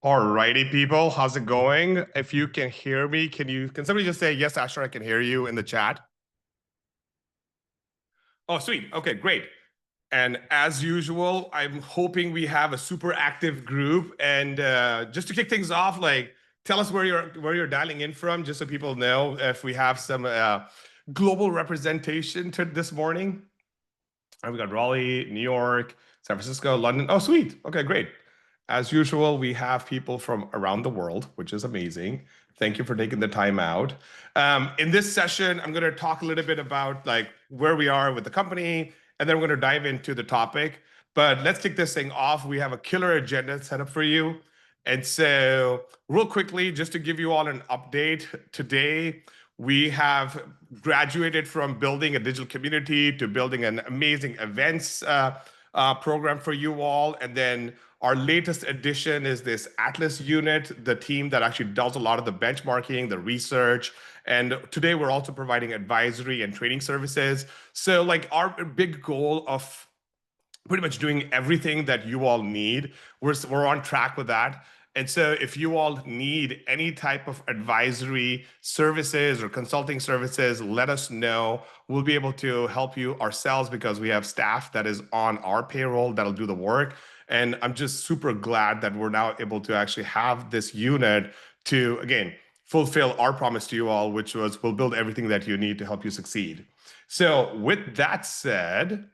Alrighty, people, how's it going? If you can hear me, can somebody just say yes, Asher, I can hear you in the chat? Oh, sweet. Okay, great. And as usual, I'm hoping we have a super active group. And just to kick things off, like tell us where you're dialing in from, just so people know if we have some global representation to this morning. We got Raleigh, New York, San Francisco, London. Oh, sweet. Okay, great. As usual, we have people from around the world, which is amazing. Thank you for taking the time out. In this session, I'm going to talk a little bit about like where we are with the company, and then we're going to dive into the topic. But let's kick this thing off. We have a killer agenda set up for you. And so, real quickly, just to give you all an update, today we have graduated from building a digital community to building an amazing events program for you all. And then our latest addition is this Atlas unit, the team that actually does a lot of the benchmarking, the research. And today we're also providing advisory and training services. So, like, our big goal of pretty much doing everything that you all need. We're on track with that. And so if you all need any type of advisory services or consulting services, let us know. We'll be able to help you ourselves because we have staff that is on our payroll that'll do the work. And I'm just super glad that we're now able to actually have this unit to, again, fulfill our promise to you all, which was we'll build everything that you need to help you succeed. So with that said,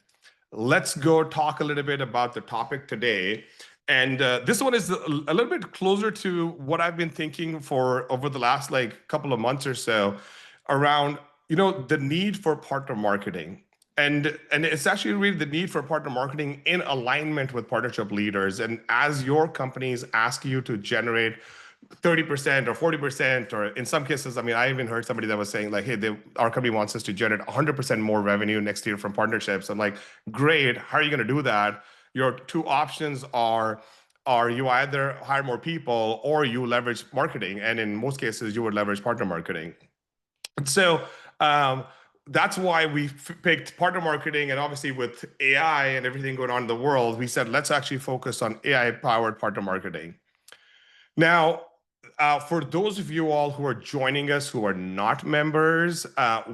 let's go talk a little bit about the topic today. And this one is a little bit closer to what I've been thinking for over the last like couple of months or so around, the need for partner marketing. And it's actually really the need for partner marketing in alignment with partnership leaders. And as your companies ask you to generate 30% or 40%, or in some cases, I mean, I even heard somebody that was saying like, hey, our company wants us to generate 100% more revenue next year from partnerships. I'm like, great, how are you going to do that? Your two options are you either hire more people or you leverage marketing, and in most cases you would leverage partner marketing. So that's why we picked partner marketing. And obviously with AI and everything going on in the world, we said let's actually focus on AI powered partner marketing. Now, for those of you all who are joining us who are not members,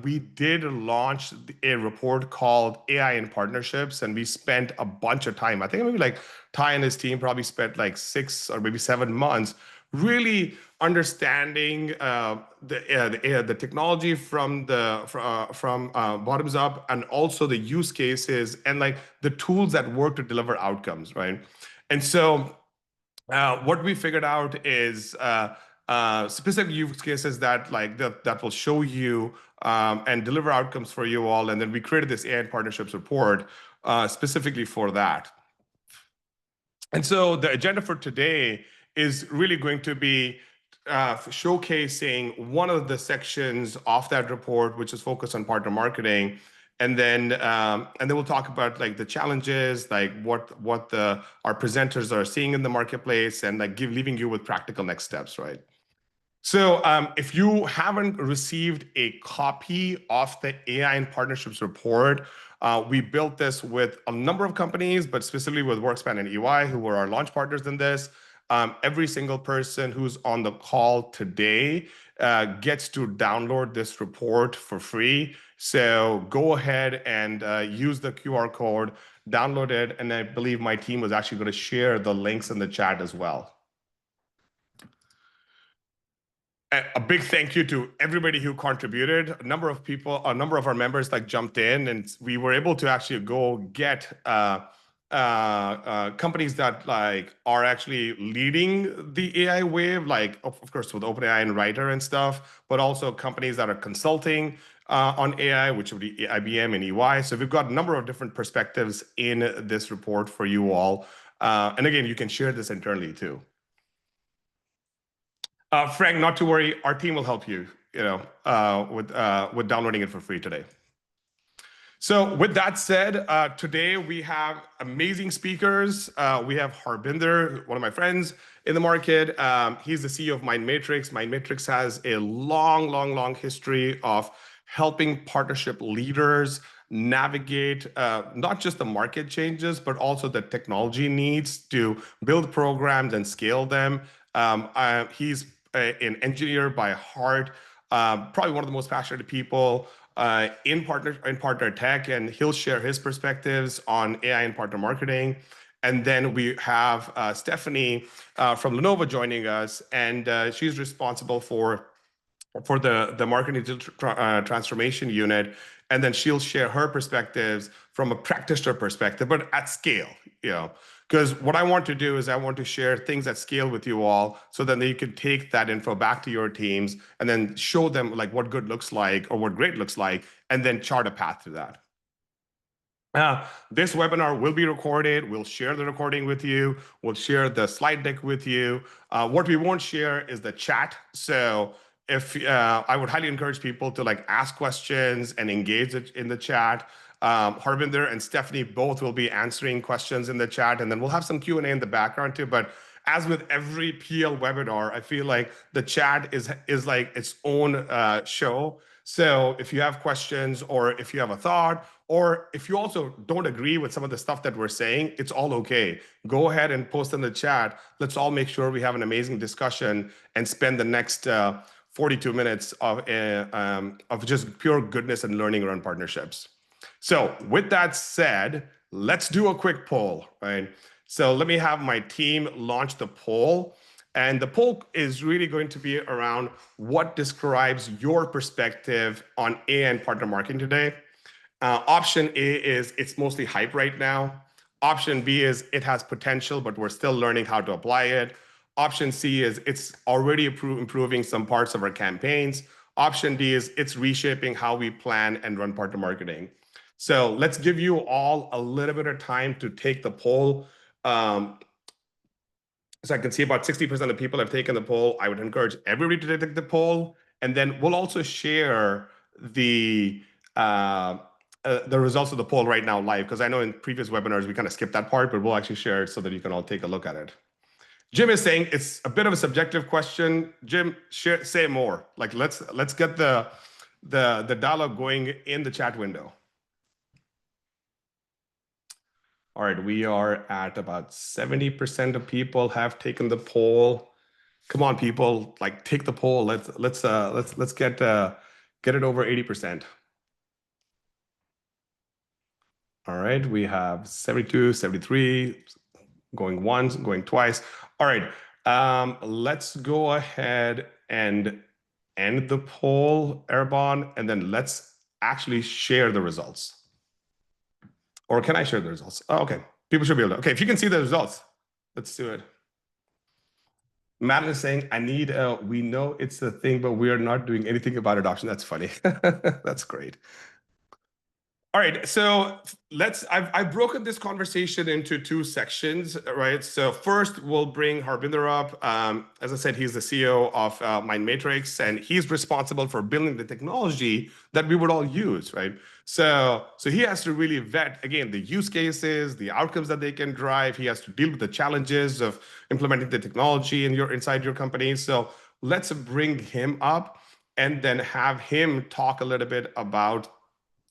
we did launch a report called AI in Partnerships, and we spent a bunch of time. I think maybe like Ty and his team probably spent like 6 or maybe 7 months really understanding the technology from bottoms up, and also the use cases and like the tools that work to deliver outcomes, right? And so what we figured out is specific use cases that will show you and deliver outcomes for you all. And then we created this AI partnerships report specifically for that. And so the agenda for today is really going to be showcasing one of the sections of that report, which is focused on partner marketing. And then we'll talk about like the challenges, like what our presenters are seeing in the marketplace, and like leaving you with practical next steps, right? So if you haven't received a copy of the AI and Partnerships report, we built this with a number of companies, but specifically with Workspan and EY, who were our launch partners in this. Every single person who's on the call today gets to download this report for free. So go ahead and use the QR code, download it, and I believe my team was actually going to share the links in the chat as well. A big thank you to everybody who contributed. A number of our members like jumped in, and we were able to actually go get companies that like are actually leading the AI wave, like of course with OpenAI and Writer and stuff, but also companies that are consulting on AI, which would be IBM and EY. So we've got a number of different perspectives in this report for you all. And again, you can share this internally too. Frank, not to worry, our team will help you, with downloading it for free today. So with that said, today we have amazing speakers. We have Harbinder, one of my friends in the market. He's the CEO of MindMatrix. MindMatrix has a long history of helping partnership leaders navigate not just the market changes, but also the technology needs to build programs and scale them. He's an engineer by heart, probably one of the most passionate people in partner tech, and he'll share his perspectives on AI and partner marketing. And then we have Stephanie from Lenovo joining us, and she's responsible for the marketing digital transformation unit, and then she'll share her perspectives from a practitioner perspective, but at scale, you know. Because what I want to do is I want to share things at scale with you all, so then you can take that info back to your teams and then show them like what good looks like or what great looks like, and then chart a path to that. This webinar will be recorded. We'll share the recording with you. We'll share the slide deck with you. What we won't share is the chat. So if I would highly encourage people to like ask questions and engage in the chat. Harbinder and Stephanie both will be answering questions in the chat, and then we'll have some Q&A in the background too. But as with every PL webinar, I feel like the chat is like its own show. So if you have questions, or if you have a thought, or if you also don't agree with some of the stuff that we're saying, it's all okay. Go ahead and post in the chat. Let's all make sure we have an amazing discussion and spend the next 42 minutes of just pure goodness and learning around partnerships. So with that said, let's do a quick poll, right? So let me have my team launch the poll. And the poll is really going to be around what describes your perspective on AI and partner marketing today. Option A is it's mostly hype right now. Option B is it has potential, but we're still learning how to apply it. Option C is it's already improving some parts of our campaigns. Option D is it's reshaping how we plan and run partner marketing. So let's give you all a little bit of time to take the poll. So I can see about 60% of people have taken the poll. I would encourage everybody to take the poll, and then we'll also share the results of the poll right now live, because I know in previous webinars we kind of skipped that part, but we'll actually share it so that you can all take a look at it. Jim is saying it's a bit of a subjective question. Jim, say more. Like let's get the dialogue going in the chat window. All right, we are at about 70% of people have taken the poll. Come on, people, like take the poll. Let's get it over 80%. All right, we have 72, 73, going once, going twice. All right, let's go ahead and end the poll, Erbon, and then let's actually share the results. Or can I share the results? Oh, okay, people should be able to. Okay, if you can see the results, let's do it. Madeline is saying, I need we know it's the thing, but we are not doing anything about adoption. That's funny. That's great. All right, so I've broken this conversation into two sections, right? So first, we'll bring Harbinder up. As I said, he's the CEO of MindMatrix, and he's responsible for building the technology that we would all use, right? So he has to really vet, again, the use cases, the outcomes that they can drive. He has to deal with the challenges of implementing the technology inside your company. So let's bring him up and then have him talk a little bit about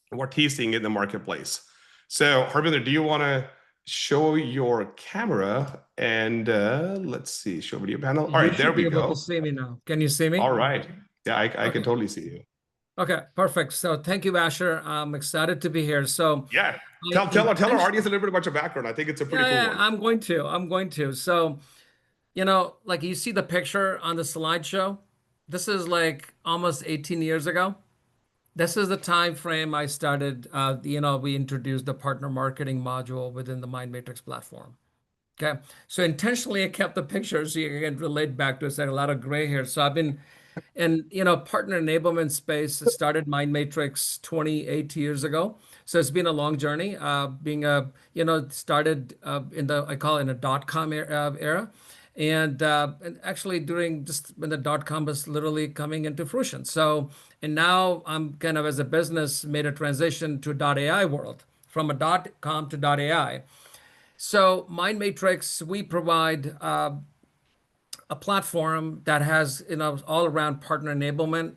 what he's seeing in the marketplace. So Harbinder, do you want to show your camera and let's see, show video panel. All right, there we go. You should be able to see me now. Can you see me? All right. Yeah, I can totally see you. Okay, perfect. So thank you, Asher. I'm excited to be here. So yeah, tell our audience a little bit about your background. I think it's a pretty cool one. I'm going to. So, you know, like you see the picture on the slideshow. This is like almost 18 years ago. This is the time frame I started, we introduced the partner marketing module within the MindMatrix platform. Okay, so intentionally I kept the pictures so you can relate back to it. A lot of gray hair. So I've been in, partner enablement space. I started MindMatrix 28 years ago. So it's been a long journey. Started in the, I call it in a .com era. And actually during just when the .com was literally coming into fruition. So, and now I'm kind of as a business made a transition to .ai world, from a .com to .ai. So MindMatrix, we provide a platform that has, all around partner enablement.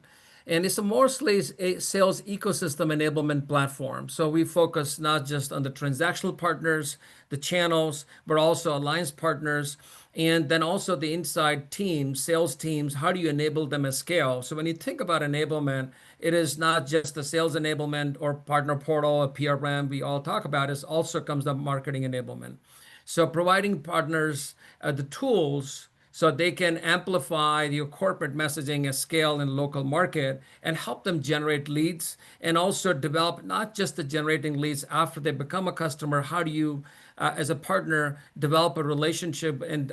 And it's mostly a sales ecosystem enablement platform. So we focus not just on the transactional partners, the channels, but also alliance partners. And then also the inside teams, sales teams, how do you enable them at scale? So when you think about enablement, it is not just the sales enablement or partner portal or PRM we all talk about, it also comes the marketing enablement. So providing partners the tools so they can amplify your corporate messaging at scale in local market and help them generate leads and also develop not just the generating leads after they become a customer. How do you, as a partner, develop a relationship and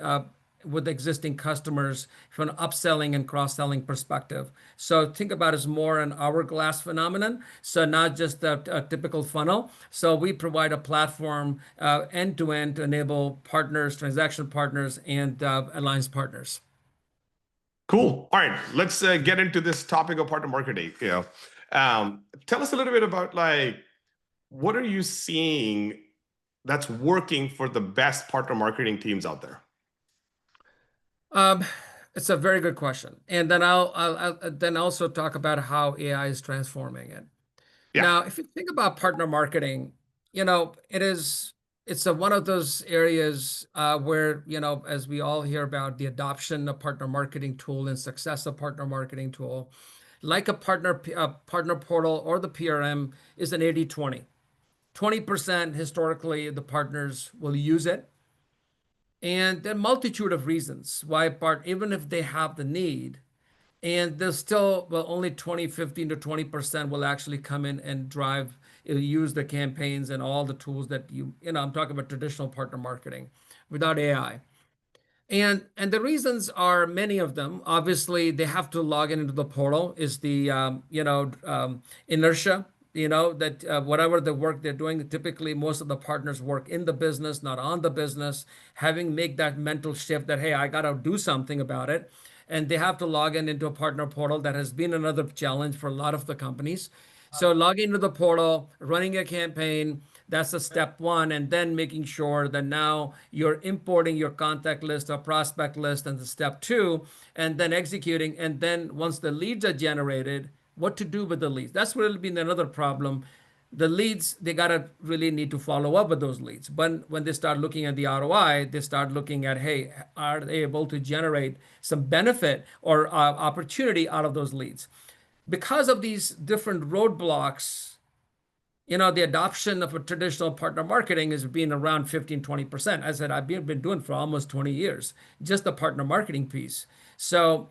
with existing customers from an upselling and cross-selling perspective. So think about it as more an hourglass phenomenon. So not just a typical funnel. So we provide a platform end-to-end to enable partners, transaction partners, and alliance partners. Cool. All right, let's get into this topic of partner marketing. Tell us a little bit about like what are you seeing that's working for the best partner marketing teams out there? Um, it's a very good question. And then I'll then also talk about how AI is transforming it. Yeah. Now, if you think about partner marketing, it's one of those areas where, as we all hear about the adoption of partner marketing tool and success of partner marketing tool, like a partner portal or the PRM is an 80-20. 20% historically the partners will use it. And there are multitude of reasons why even if they have the need, and there's still, well, only 15 to 20% will actually come in and use the campaigns and all the tools that I'm talking about traditional partner marketing without AI. And the reasons are many of them. Obviously, they have to log into the portal is the, inertia, that whatever the work they're doing, typically most of the partners work in the business, not on the business, make that mental shift that, hey, I got to do something about it. And they have to log into a partner portal. That has been another challenge for a lot of the companies. So logging into the portal, running a campaign, that's a step one, and then making sure that now you're importing your contact list or prospect list, and the step two, and then executing. And then once the leads are generated, what to do with the leads? That's really been another problem. The leads, they gotta really need to follow up with those leads. But when they start looking at the ROI, they start looking at, hey, are they able to generate some benefit or opportunity out of those leads? Because of these different roadblocks, the adoption of a traditional partner marketing has been around 15, 20%. As I said, I've been doing for almost 20 years, just the partner marketing piece. So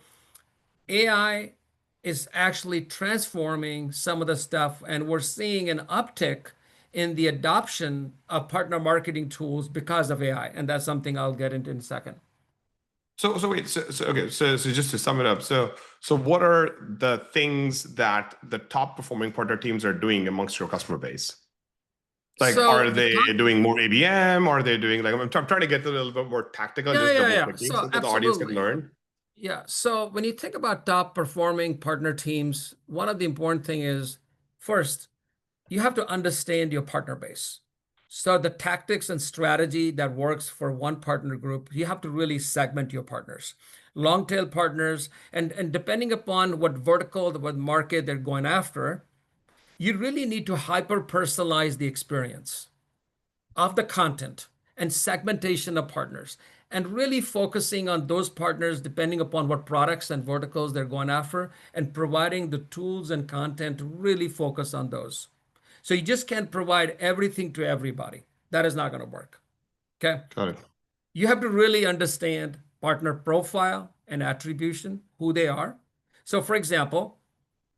AI is actually transforming some of the stuff, and we're seeing an uptick in the adoption of partner marketing tools because of AI. And that's something I'll get into in a second. So wait, okay, so just to sum it up, so what are the things that the top performing partner teams are doing amongst your customer base? Like, So are the they top, doing more ABM? Are they doing like I'm trying to get a little bit more tactical, yeah, just yeah, double yeah. clicking So so that the audience can absolutely. learn. Yeah. So when you think about top performing partner teams, one of the important thing is first, you have to understand your partner base. So the tactics and strategy that works for one partner group, you have to really segment your partners. Long tail partners, and depending upon what vertical, what market they're going after, you really need to hyper personalize the experience of the content and segmentation of partners and really focusing on those partners depending upon what products and verticals they're going after and providing the tools and content to really focus on those. So you just can't provide everything to everybody. That is not going to work. Okay. Got it. You have to really understand partner profile and attribution, who they are. So, for example,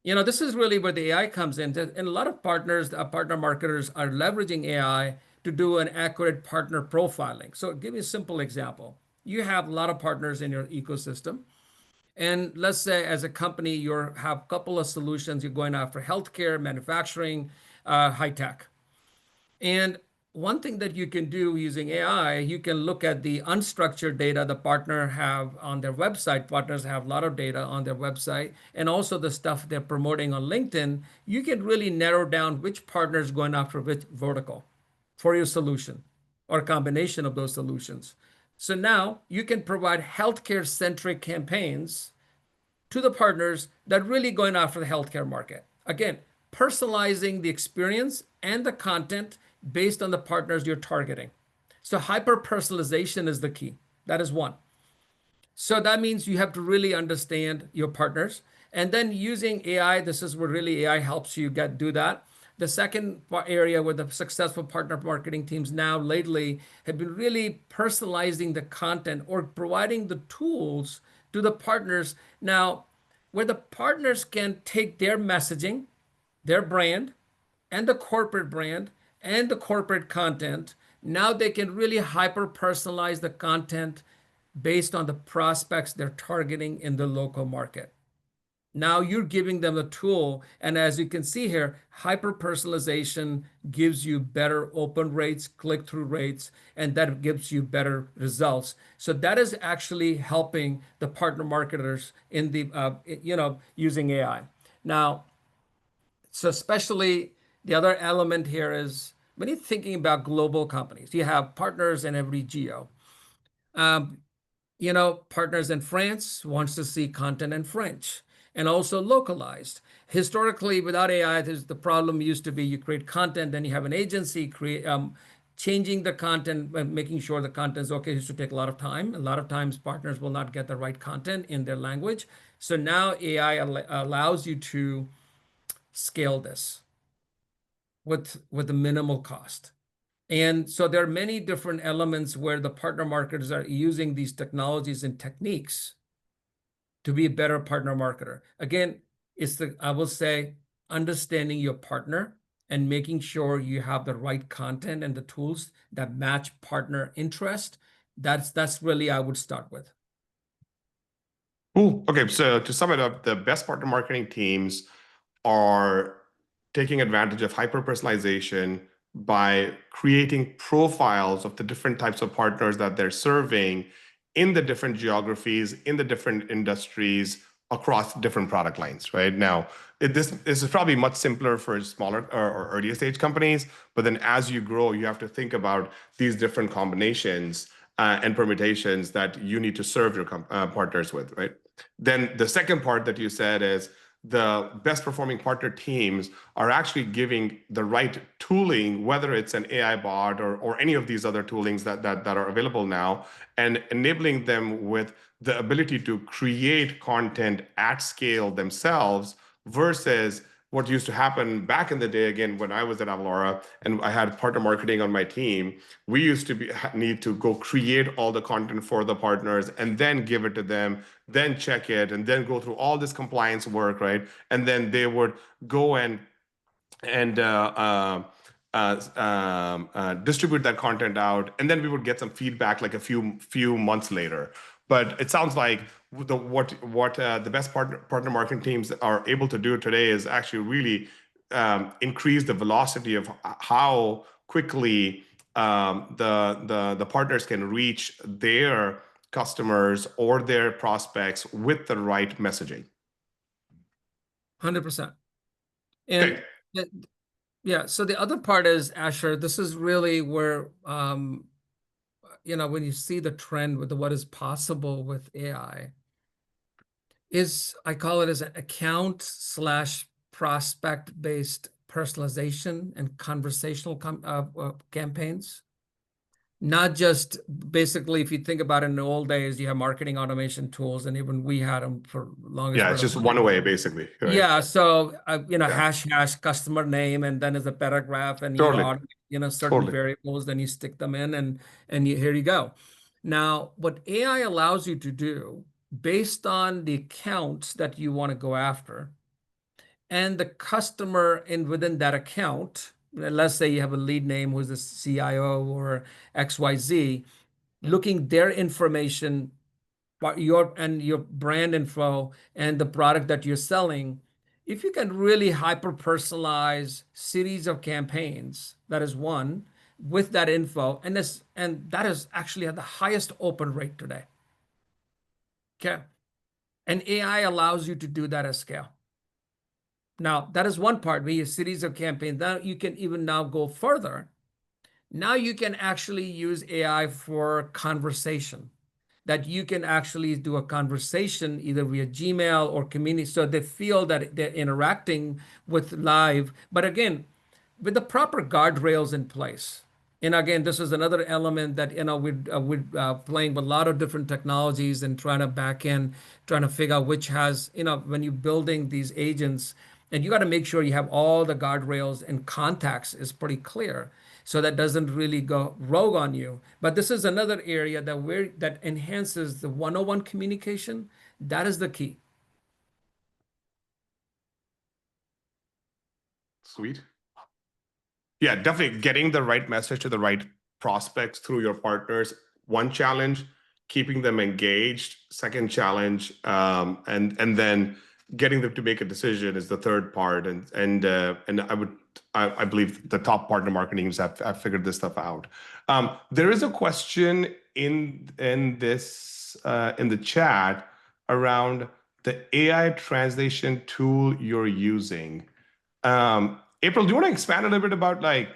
this is really where the AI comes in. And a lot of partners, partner marketers are leveraging AI to do an accurate partner profiling. So, give you a simple example. You have a lot of partners in your ecosystem. And let's say as a company, you have a couple of solutions. You're going after healthcare, manufacturing, high tech. And one thing that you can do using AI, you can look at the unstructured data the partner have on their website. Partners have a lot of data on their website, and also the stuff they're promoting on LinkedIn. You can really narrow down which partner is going after which vertical for your solution or combination of those solutions. So now you can provide healthcare centric campaigns to the partners that really going after the healthcare market. Again, personalizing the experience and the content based on the partners you're targeting. So hyper personalization is the key. That is one. So that means you have to really understand your partners. And then using AI, this is where really AI helps you do that. The second area where the successful partner marketing teams now lately have been really personalizing the content or providing the tools to the partners now where the partners can take their messaging, their brand, and the corporate brand and the corporate content. Now they can really hyper personalize the content based on the prospects they're targeting in the local market. Now you're giving them a tool, and as you can see here, hyper personalization gives you better open rates, click through rates, and that gives you better results. So that is actually helping the partner marketers in the using AI. Now, so especially the other element here is when you're thinking about global companies, you have partners in every geo. Um, Partners in France wants to see content in French and also localized. Historically, without AI, the problem used to be you create content, then you have an agency changing the content and making sure the content is okay. It used to take a lot of time. A lot of times, partners will not get the right content in their language. So now AI allows you to scale this with a minimal cost. And so there are many different elements where the partner marketers are using these technologies and techniques to be a better partner marketer. Again, I will say, understanding your partner and making sure you have the right content and the tools that match partner interest. That's really I would start with. Cool. Okay, so to sum it up, the best partner marketing teams are taking advantage of hyper personalization by creating profiles of the different types of partners that they're serving in the different geographies, in the different industries, across different product lines, right? Now, this is probably much simpler for smaller or earlier stage companies, but then as you grow, you have to think about these different combinations and permutations that you need to serve your partners with, right? Then the second part that you said is the best performing partner teams are actually giving the right tooling, whether it's an AI bot or any of these other toolings that are available now, and enabling them with the ability to create content at scale themselves versus what used to happen back in the day, again, when I was at Avalara and I had partner marketing on my team. We used to need to go create all the content for the partners and then give it to them, then check it, and then go through all this compliance work, right? And then they would go and distribute that content out, and then we would get some feedback like a few months later. But it sounds like what the best partner marketing teams are able to do today is actually really increase the velocity of how quickly the partners can reach their customers or their prospects with the right messaging. 100%. Okay. And yeah, so the other part is, Asher, this is really where, when you see the trend with what is possible with AI, I call it as an account slash prospect based personalization and conversational campaigns. Not just basically, if you think about it, in the old days, you have marketing automation tools, and even we had them for longest. Yeah, it's just one way, basically. Right? Yeah, so Yeah. hash customer name, and then as a paragraph, and Totally. certain Totally. variables, then you stick them in, and here you go. Now, what AI allows you to do, based on the accounts that you want to go after, and the customer within that account, let's say you have a lead name who's the CIO or XYZ, looking their information, your brand info and the product that you're selling, if you can really hyper personalize series of campaigns, that is one, with that info, and that is actually at the highest open rate today. Okay. And AI allows you to do that at scale. Now, that is one part. We use a series of campaigns. Now you can even now go further. Now you can actually use AI for conversation, that you can actually do a conversation either via Gmail or community, so they feel that they're interacting with live. But again, with the proper guardrails in place. And again, this is another element that we're playing with a lot of different technologies and trying to back in, trying to figure out which has when you're building these agents, and you got to make sure you have all the guardrails and contacts is pretty clear, so that doesn't really go rogue on you. But this is another area that enhances the one-on-one communication. That is the key. Sweet. Yeah, definitely getting the right message to the right prospects through your partners. One challenge, keeping them engaged. Second challenge, and then getting them to make a decision is the third part. And I believe the top partner marketing teams have figured this stuff out. There is a question in this in the chat around the AI translation tool you're using. April, do you want to expand a little bit about like,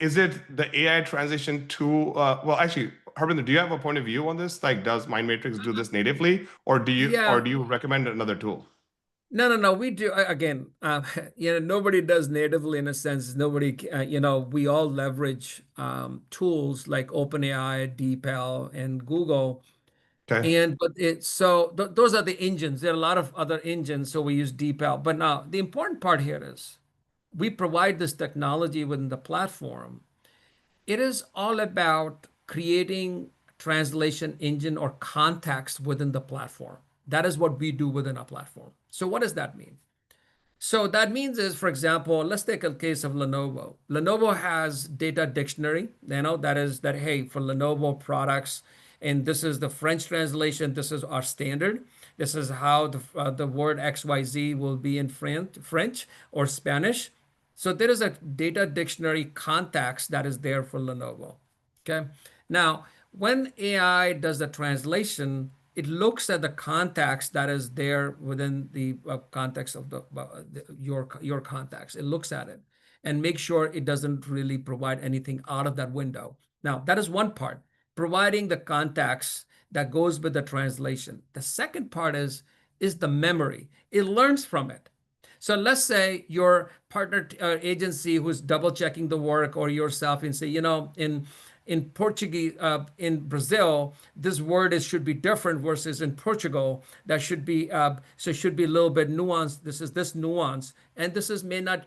is it the AI translation tool? Well, actually, Harbinder, do you have a point of view on this? Like, does Mind Matrix do this natively, or Yeah. do you recommend another tool? No. We do again. Nobody does natively in a sense. Nobody, we all leverage tools like OpenAI, DeepL, and Google. Okay. And but it so th those are the engines. There are a lot of other engines, so we use DeepL. But now the important part here is we provide this technology within the platform. It is all about creating translation engine or context within the platform. That is what we do within our platform. So what does that mean? So that means is, for example, let's take a case of Lenovo. Lenovo has data dictionary, that is that, hey, for Lenovo products, and this is the French translation, this is our standard. This is how the word XYZ will be in French or Spanish. So there is a data dictionary context that is there for Lenovo. Okay. Now, when AI does the translation, it looks at the context that is there within the context of your context. It looks at it and make sure it doesn't really provide anything out of that window. Now, that is one part, providing the context that goes with the translation. The second part is the memory. It learns from it. So let's say your partner agency who's double checking the work or yourself and say, in Portuguese, in Brazil, this word should be different versus in Portugal. That should be so it should be a little bit nuanced. This is this nuance, and this is may not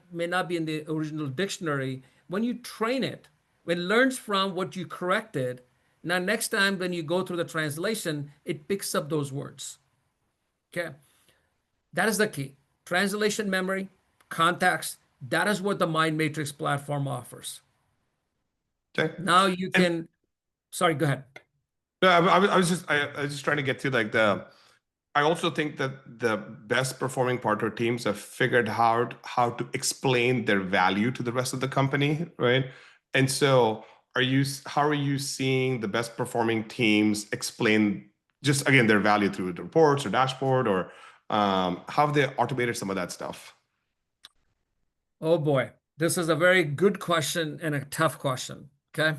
be in the original dictionary. When you train it, when it learns from what you corrected, now next time when you go through the translation, it picks up those words. Okay, that is the key. Translation memory, context. That is what the Mind Matrix platform offers. Okay. Now you And can. Sorry, go ahead. no, I was just trying to get to like the. I also think that the best performing partner teams have figured out how to explain their value to the rest of the company, right? And so, how are you seeing the best performing teams explain just again their value through the reports or dashboard, or how have they automated some of that stuff? Oh boy, this is a very good question and a tough question. Okay.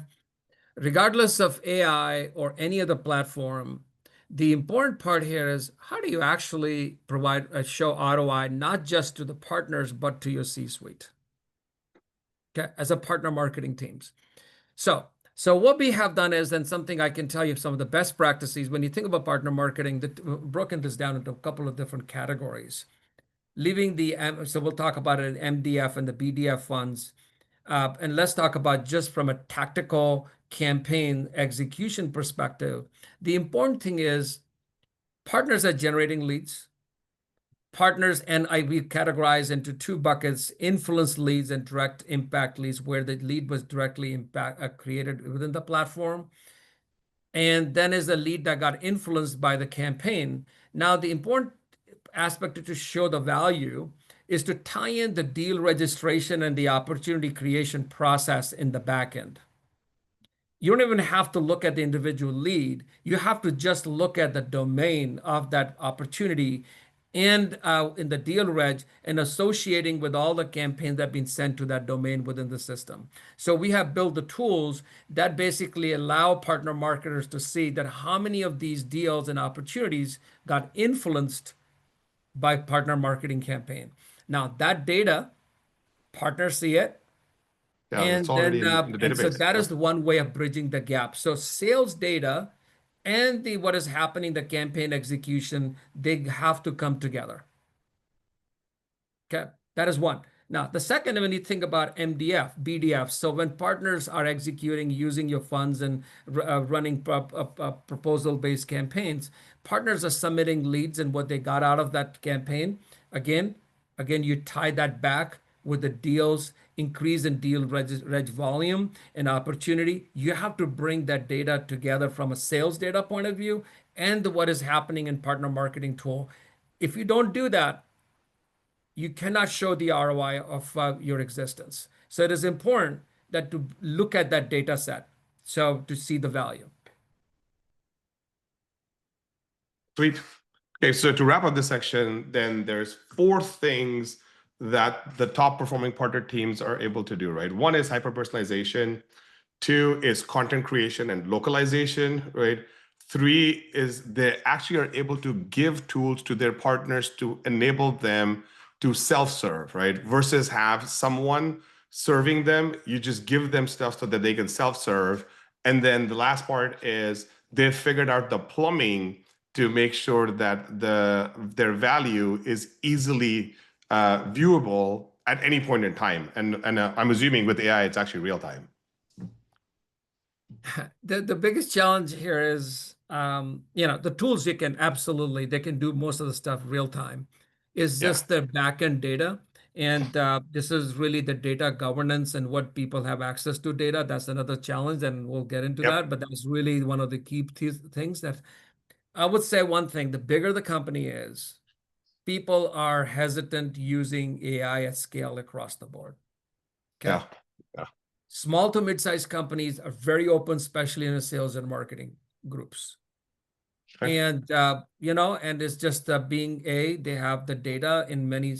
Regardless of AI or any other platform, the important part here is how do you actually provide a show ROI, not just to the partners, but to your C-suite, okay, as a partner marketing teams. So what we have done is, and something I can tell you, some of the best practices when you think about partner marketing, that broken this down into a couple of different categories. Leaving so we'll talk about it, MDF and the BDF funds. And let's talk about just from a tactical campaign execution perspective. The important thing is partners are generating leads. Partners, and we categorize into two buckets: influence leads and direct impact leads, where the lead was directly created within the platform. And then is the lead that got influenced by the campaign. Now, the important aspect to show the value is to tie in the deal registration and the opportunity creation process in the back end. You don't even have to look at the individual lead. You have to just look at the domain of that opportunity and in the deal reg and associating with all the campaigns that have been sent to that domain within the system. So we have built the tools that basically allow partner marketers to see that how many of these deals and opportunities got influenced by partner marketing campaign. Now that data, partners see it, Yeah, it's And already then, in the and so database. that Yeah. is the one way of bridging the gap. So sales data and the what is happening, the campaign execution, they have to come together. Okay, that is one. Now, the second, when you think about MDF, BDF, so when partners are executing using your funds and running proposal-based campaigns, partners are submitting leads and what they got out of that campaign. Again, you tie that back with the deals, increase in deal reg volume and opportunity. You have to bring that data together from a sales data point of view and what is happening in partner marketing tool. If you don't do that, you cannot show the ROI of your existence. So it is important that to look at that data set so to see the value. Sweet. Okay, so to wrap up this section, then there's four things that the top performing partner teams are able to do, right? One is hyper personalization. Two is content creation and localization, right? Three is they actually are able to give tools to their partners to enable them to self-serve, right? Versus have someone serving them. You just give them stuff so that they can self-serve. And then the last part is they've figured out the plumbing to make sure that their value is easily viewable at any point in time. And I'm assuming with AI, it's actually real time. The biggest challenge here is, the tools you can absolutely, they can do most of the stuff real time. Is Yeah. just the backend data. And this is really the data governance and what people have access to data. That's another challenge, and we'll get into Yep. that. But that's really one of the key things that I would say. One thing, the bigger the company is, people are hesitant using AI at scale across the board. Okay. Yeah. Yeah. Small to mid-sized companies are very open, especially in the sales and marketing groups. Okay. And and it's just being they have the data in many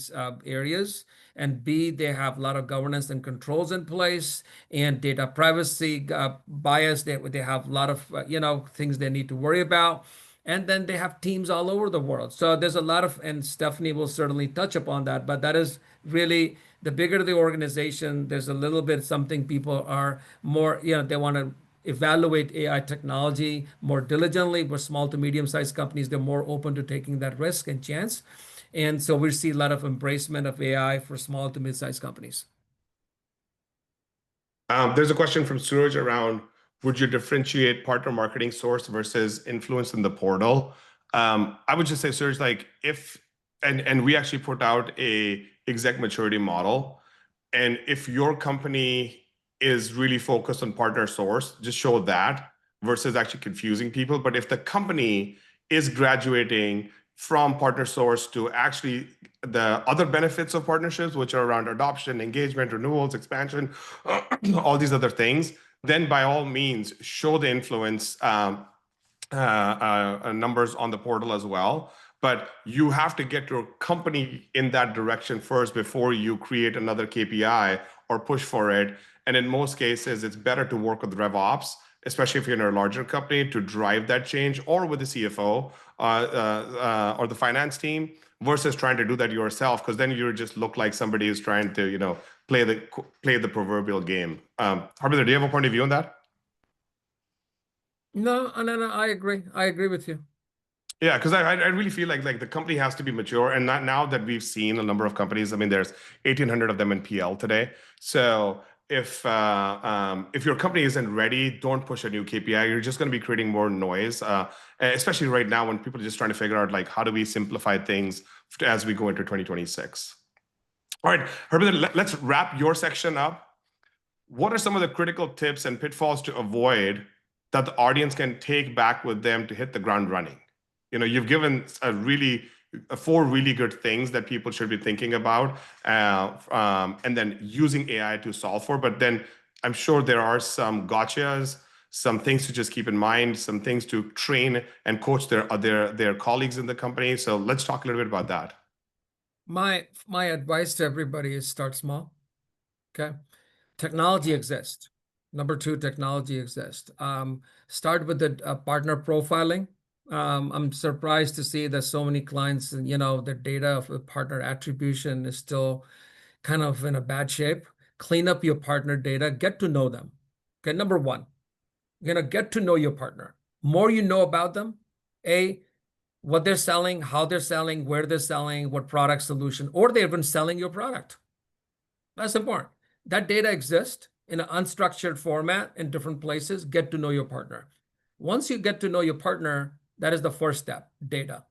areas, and B, they have a lot of governance and controls in place, and data privacy bias. They have a lot of things they need to worry about, and then they have teams all over the world. So there's a lot of, and Stephanie will certainly touch upon that, but that is really the bigger the organization. There's a little bit something people are more, they want to evaluate AI technology more diligently. But small to medium-sized companies, they're more open to taking that risk and chance. And so we see a lot of embracement of AI for small to mid-sized companies. There's a question from Suraj around, would you differentiate partner marketing source versus influence in the portal? I would just say, Suraj, like and we actually put out a exec maturity model. And if your company is really focused on partner source, just show that versus actually confusing people. But if the company is graduating from partner source to actually the other benefits of partnerships, which are around adoption, engagement, renewals, expansion, all these other things, then by all means, show the influence numbers on the portal as well. But you have to get your company in that direction first before you create another KPI or push for it. And in most cases, it's better to work with RevOps, especially if you're in a larger company, to drive that change, or with the CFO or the finance team, versus trying to do that yourself, because then you just look like somebody who's trying to play the proverbial game. Harbinder, do you have a point of view on that? No, I agree. I agree with you. Yeah, because I really feel like the company has to be mature, and not now that we've seen a number of companies. I mean, there's 1,800 of them in PL today. So if your company isn't ready, don't push a new KPI. You're just going to be creating more noise, especially right now when people are just trying to figure out like how do we simplify things as we go into 2026. All right, Harbinder, let's wrap your section up. What are some of the critical tips and pitfalls to avoid that the audience can take back with them to hit the ground running? You've given four really good things that people should be thinking about, and then using AI to solve for. But then I'm sure there are some gotchas, some things to just keep in mind, some things to train and coach their colleagues in the company. So let's talk a little bit about that. My advice to everybody is start small. Okay. Technology exists. Number two, technology exists. Start with the partner profiling. I'm surprised to see that so many clients, the data of the partner attribution is still kind of in a bad shape. clean up your partner data, get to know them. Okay, number one, get to know your partner. More you know about them, what they're selling, how they're selling, where they're selling, what product solution, or they're even selling your product. That's important. That data exists in an unstructured format in different places. Get to know your partner. Once you get to know your partner, that is the first step, data.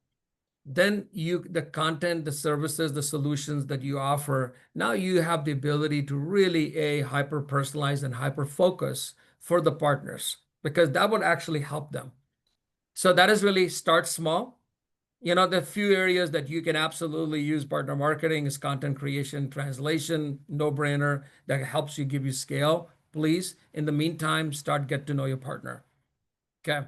Then the content, the services, the solutions that you offer, now you have the ability to really hyper personalize and hyper focus for the partners, because that would actually help them. So that is really start small. The few areas that you can absolutely use partner marketing is content creation, translation, no brainer, that helps you give you scale. Please, in the meantime, get to know your partner. Okay.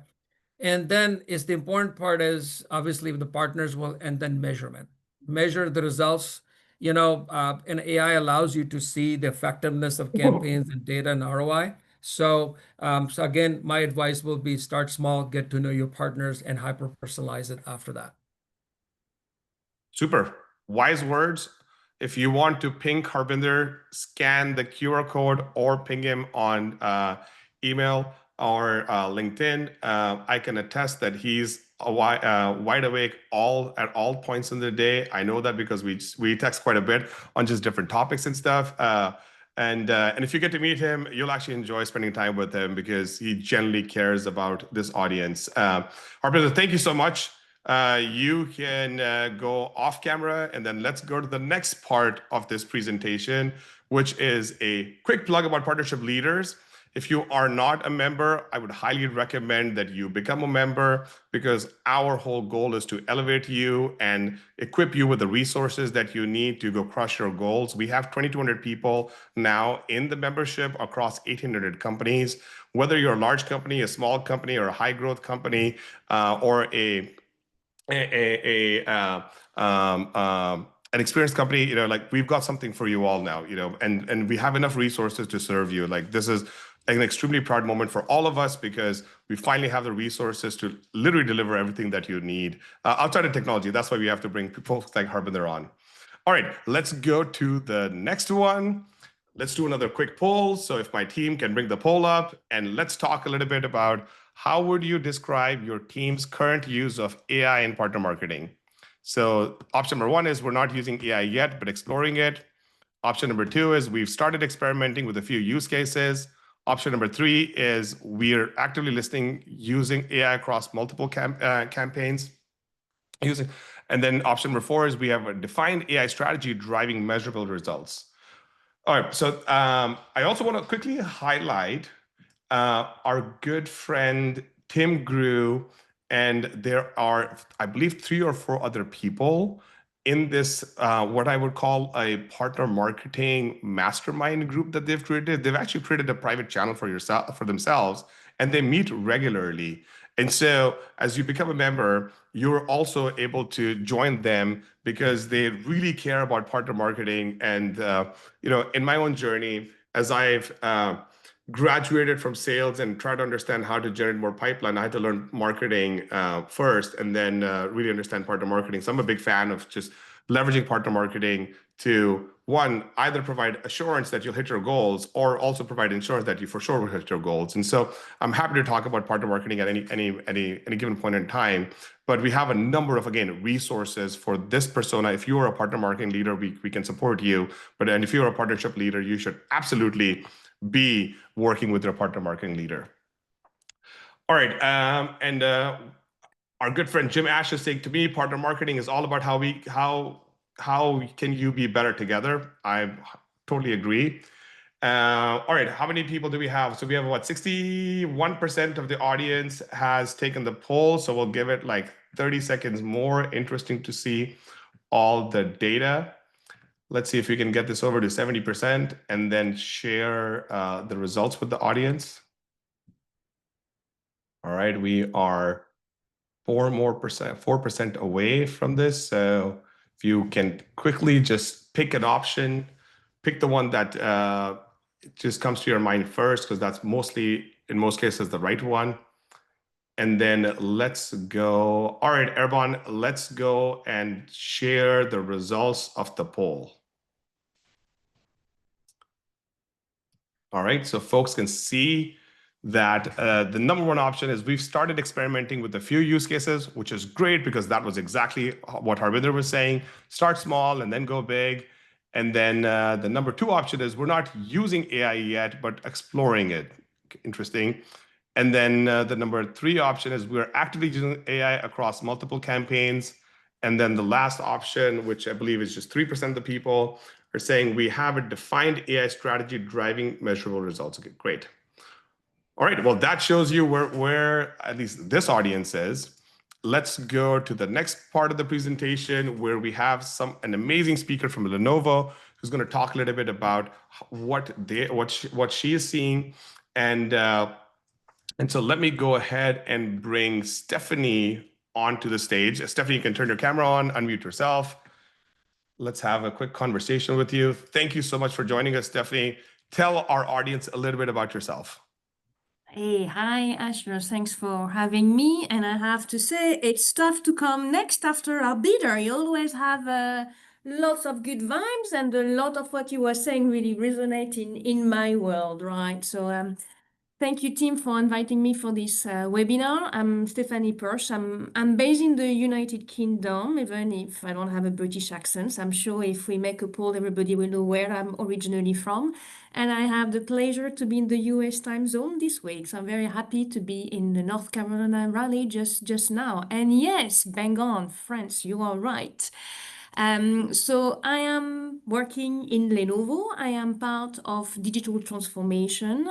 And then the important part is obviously the partners and then measurement. Measure the results. And AI allows you to see the effectiveness of campaigns and data and ROI. So again, my advice will be start small, get to know your partners, and hyper personalize it after that. Super. Wise words. If you want to ping Harbinder, scan the QR code or ping him on email or LinkedIn. I can attest that he's wide awake at all points in the day. I know that because we text quite a bit on just different topics and stuff. And if you get to meet him, you'll actually enjoy spending time with him because he genuinely cares about this audience. Harbinder, thank you so much. You can go off camera, and then let's go to the next part of this presentation, which is a quick plug about partnership leaders. If you are not a member, I would highly recommend that you become a member, because our whole goal is to elevate you and equip you with the resources that you need to go crush your goals. We have 2,200 people now in the membership across 1,800 companies. Whether you're a large company, a small company, or a high growth company, or an experienced company, like, we've got something for you all now, and we have enough resources to serve you. Like, this is an extremely proud moment for all of us, because we finally have the resources to literally deliver everything that you need outside of technology. That's why we have to bring people like Harbinder on. All right, let's go to the next one. Let's do another quick poll. So if my team can bring the poll up, and let's talk a little bit about how would you describe your team's current use of AI in partner marketing? So option number one is we're not using AI yet, but exploring it. Option number two is we've started experimenting with a few use cases. Option number three is we're actively listening using AI across multiple campaigns. And then option number four is we have a defined AI strategy driving measurable results. All right, so I also want to quickly highlight our good friend Tim Grew, and there are, I believe, 3 or 4 other people in this what I would call a partner marketing mastermind group that they've created. They've actually created a private channel for themselves, and they meet regularly. And so as you become a member, you're also able to join them, because they really care about partner marketing. And in my own journey, as I've graduated from sales and tried to understand how to generate more pipeline, I had to learn marketing first, and then really understand partner marketing. So I'm a big fan of just leveraging partner marketing to, one, either provide assurance that you'll hit your goals, or also provide insurance that you for sure will hit your goals. And so I'm happy to talk about partner marketing at any given point in time. But we have a number of, again, resources for this persona. If you are a partner marketing leader, we can support you. But if you're a partnership leader, you should absolutely be working with your partner marketing leader. All right, and our good friend Jim Ash is saying, to me, partner marketing is all about how can you be better together. I totally agree. All right, how many people do we have? So we have, what, 61% of the audience has taken the poll. So we'll give it like 30 seconds more. Interesting to see all the data. Let's see if we can get this over to 70% and then share the results with the audience. All right, we are 4% away from this. So if you can quickly just pick an option, pick the one that just comes to your mind first, because that's mostly, in most cases, the right one. And then let's go. All right, Erbon, let's go and share the results of the poll. All right, so folks can see that the number one option is we've started experimenting with a few use cases, which is great because that was exactly what Harvinder was saying. Start small and then go big. And then the number two option is we're not using AI yet, but exploring it. Interesting. And then the number three option is we're actively using AI across multiple campaigns. And then the last option, which I believe is just 3% of the people, are saying we have a defined AI strategy driving measurable results. Okay, great. All right, well, that shows you where at least this audience is. Let's go to the next part of the presentation where we have an amazing speaker from Lenovo who's going to talk a little bit about what she is seeing. And so let me go ahead and bring Stephanie onto the stage. Stephanie, you can turn your camera on, unmute yourself. Let's have a quick conversation with you. Thank you so much for joining us, Stephanie. Tell our audience a little bit about yourself. Hey, hi, Asher. Thanks for having me. And I have to say, it's tough to come next after our bidder. You always have lots of good vibes, and a lot of what you were saying really resonate in my world, right? So thank you, Tim, for inviting me for this webinar. I'm Stephanie Persh. I'm based in the United Kingdom, even if I don't have a British accent. I'm sure if we make a poll, everybody will know where I'm originally from. And I have the pleasure to be in the US time zone this week. So I'm very happy to be in the North Carolina rally just now. And yes, bang on, France, you are right. So I am working in Lenovo. I am part of digital transformation.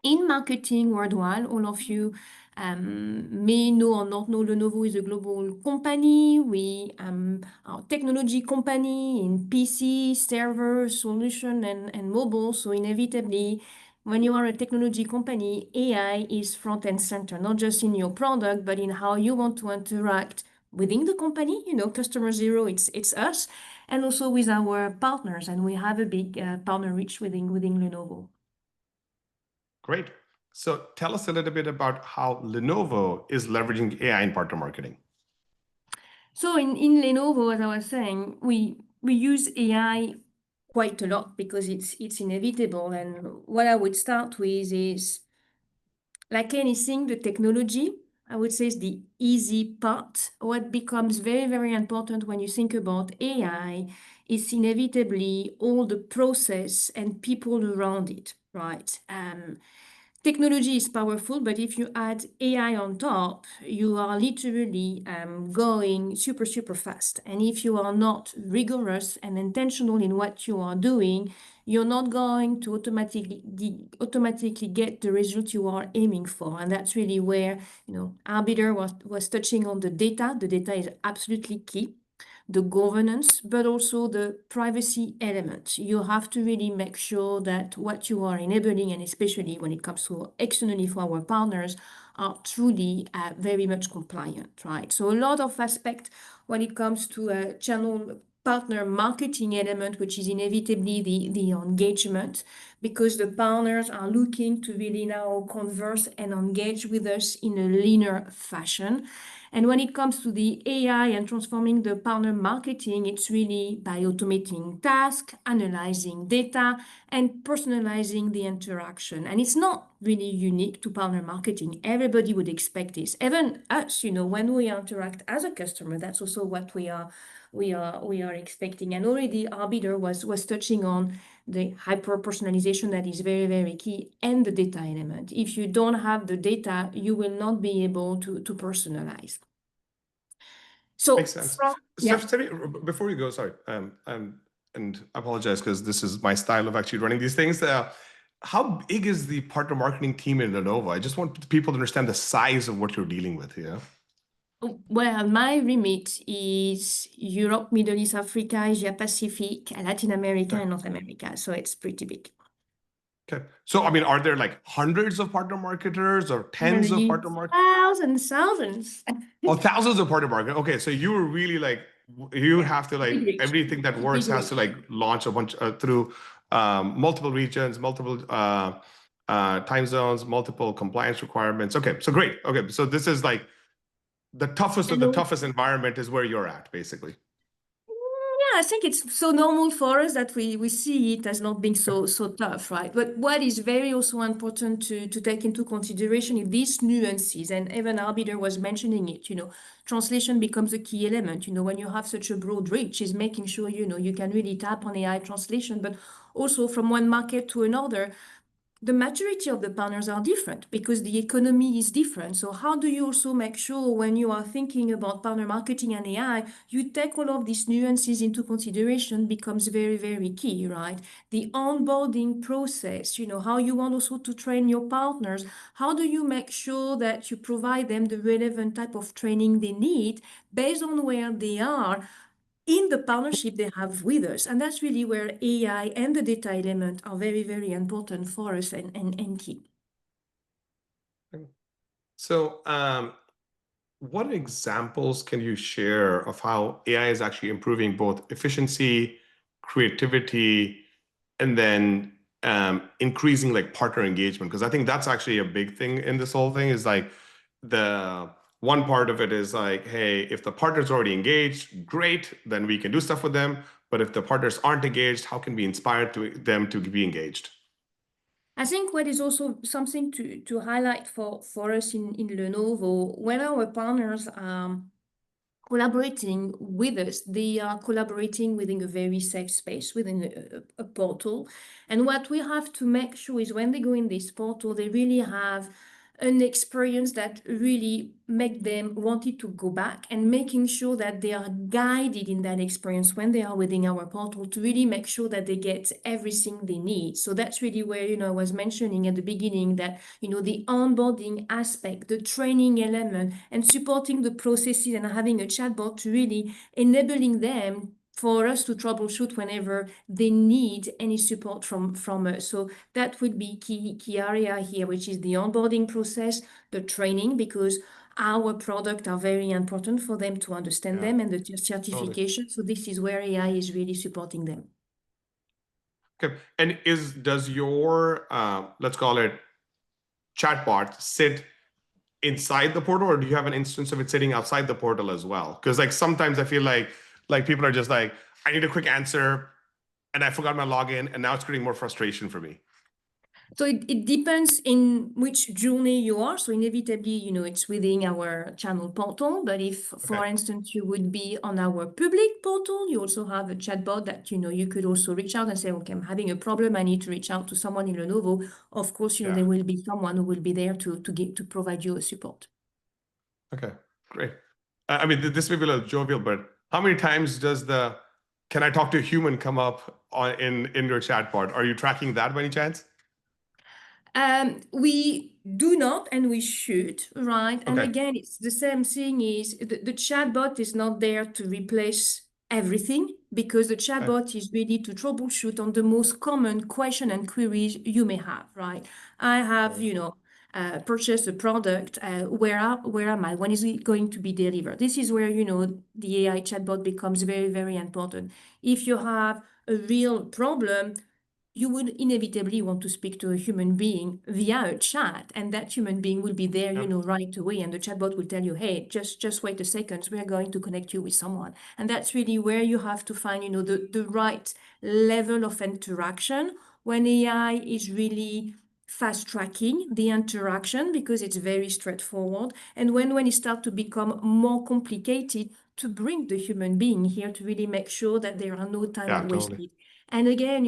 In marketing worldwide, all of you may know or not know, Lenovo is a global company. We are a technology company in PC, server, solution, and mobile. So inevitably, when you are a technology company, AI is front and center, not just in your product, but in how you want to interact within the company. You know, customer zero, it's us, and also with our partners. And we have a big partner reach within Lenovo. Great. So tell us a little bit about how Lenovo is leveraging AI in partner marketing. So in Lenovo, as I was saying, we use AI quite a lot because it's inevitable. And what I would start with is, like anything, the technology, I would say, is the easy part. What becomes very, very important when you think about AI is inevitably all the process and people around it, right? Technology is powerful, but if you add AI on top, you are literally going super, super fast. And if you are not rigorous and intentional in what you are doing, you're not going to automatically get the result you are aiming for. And that's really where, you know, our bidder was touching on the data. The data is absolutely key. The governance, but also the privacy element. You have to really make sure that what you are enabling, and especially when it comes to externally for our partners, are truly very much compliant, right? So a lot of aspect when it comes to a channel partner marketing element, which is inevitably the engagement, because the partners are looking to really now converse and engage with us in a linear fashion. And when it comes to the AI and transforming the partner marketing, it's really by automating tasks, analyzing data, and personalizing the interaction. And it's not really unique to partner marketing. Everybody would expect this. Even us, you know, when we interact as a customer, that's also what we are expecting. And already our bidder was touching on the hyper personalization that is very, very key, and the data element. If you don't have the data, you will not be able to personalize. So Makes sense. Stephanie, before you go, sorry, and I apologize because this is my style of actually running these things. How big is the partner marketing team in Lenovo? I just want people to understand the size of what you're dealing with here. Well, my remit is Europe, Middle East, Africa, Asia Pacific, Latin America, and North America. So it's pretty big. Okay. So, I mean, are there like hundreds of partner marketers or tens of partner marketers? Thousands. Oh, thousands of partner marketers. Okay. So you were really like, you have to like, everything that works has to like launch a bunch through multiple regions, multiple time zones, multiple compliance requirements. Okay. So great. Okay. So this is like the toughest of the toughest environment is where you're at, basically. I think it's so normal for us that we see it as not being so tough, right? But what is very also important to take into consideration is these nuances, and even Arbiter was mentioning it, translation becomes a key element, when you have such a broad reach, is making sure, you can really tap on AI translation, but also from one market to another. The maturity of the partners are different because the economy is different. So how do you also make sure when you are thinking about partner marketing and AI, you take all of these nuances into consideration becomes very, very key, right? The onboarding process, how you want also to train your partners. How do you make sure that you provide them the relevant type of training they need based on where they are in the partnership they have with us. And that's really where AI and the data element are very, very important for us and key. So what examples can you share of how AI is actually improving both efficiency, creativity, and then increasing like partner engagement? Because I think that's actually a big thing in this whole thing is like the one part of it is like, hey, if the partner's already engaged, great, then we can do stuff with them. But if the partners aren't engaged, how can we inspire them to be engaged? I think what is also something to highlight for us in Lenovo, when our partners are collaborating with us, they are collaborating within a very safe space, within a portal. And what we have to make sure is when they go in this portal, they really have an experience that really make them wanted to go back, and making sure that they are guided in that experience when they are within our portal to really make sure that they get everything they need. So that's really where, I was mentioning at the beginning that, the onboarding aspect, the training element, and supporting the processes and having a chatbot to really enabling them for us to troubleshoot whenever they need any support from us. So that would be key area here, which is the onboarding process, the training, because our products are very important for them to understand them, and the certification. Totally. So this is where AI is really supporting them. Okay, and does your let's call it chatbot sit inside the portal, or do you have an instance of it sitting outside the portal as well? Because like sometimes I feel like people are just like, I need a quick answer and I forgot my login, and now it's creating more frustration for me. So it depends in which journey you are. So inevitably, it's within our channel portal. But if, for instance, you would be on our public portal, you also have a chatbot that, you could also reach out and say, okay, I'm having a problem. I need to reach out to someone in Lenovo. Of course, there will be someone who will be there to provide you a support. Okay, great. I mean, this may be a little jovial, but how many times does the "can I talk to a human" come up in your chatbot? Are you tracking that by any chance? We do not, and we should, right? And again, it's the same thing is the chatbot is not there to replace everything, because the chatbot is really to troubleshoot on the most common question and queries you may have, right? I have, purchased a product. Where am I? When is it going to be delivered? This is where, the AI chatbot becomes very, very important. If you have a real problem, you would inevitably want to speak to a human being via a chat, and that human being will be there, right away, and the chatbot will tell you, hey, just wait a second, we're going to connect you with someone. And that's really where you have to find, the right level of interaction when AI is really fast tracking the interaction, because it's very straightforward. And when it starts to become more complicated, to bring the human being here to really make sure that there are no time wasted. Totally. And again,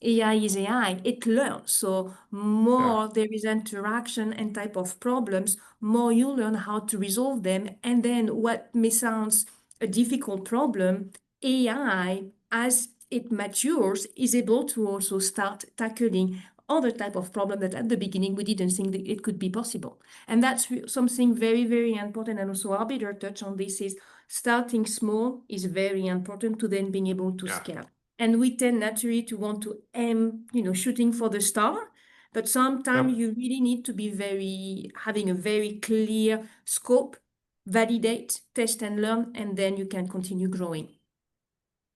AI is AI, it learns. So more there is interaction and type of problems, more you learn how to resolve them. And then what may sound a difficult problem, AI, as it matures, is able to also start tackling other type of problem that at the beginning we didn't think that it could be possible. And that's something very, very important. And also Arbiter touch on this is starting small is very important to then being able to scale. And we tend naturally to want to aim, shooting for the star. But sometimes you really need to be having a very clear scope, validate, test and learn, and then you can continue growing.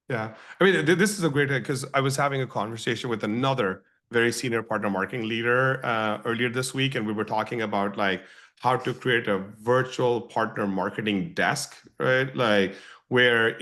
Yeah, I mean, this is a great, because I was having a conversation with another very senior partner marketing leader earlier this week, and we were talking about like how to create a virtual partner marketing desk, right? Like where,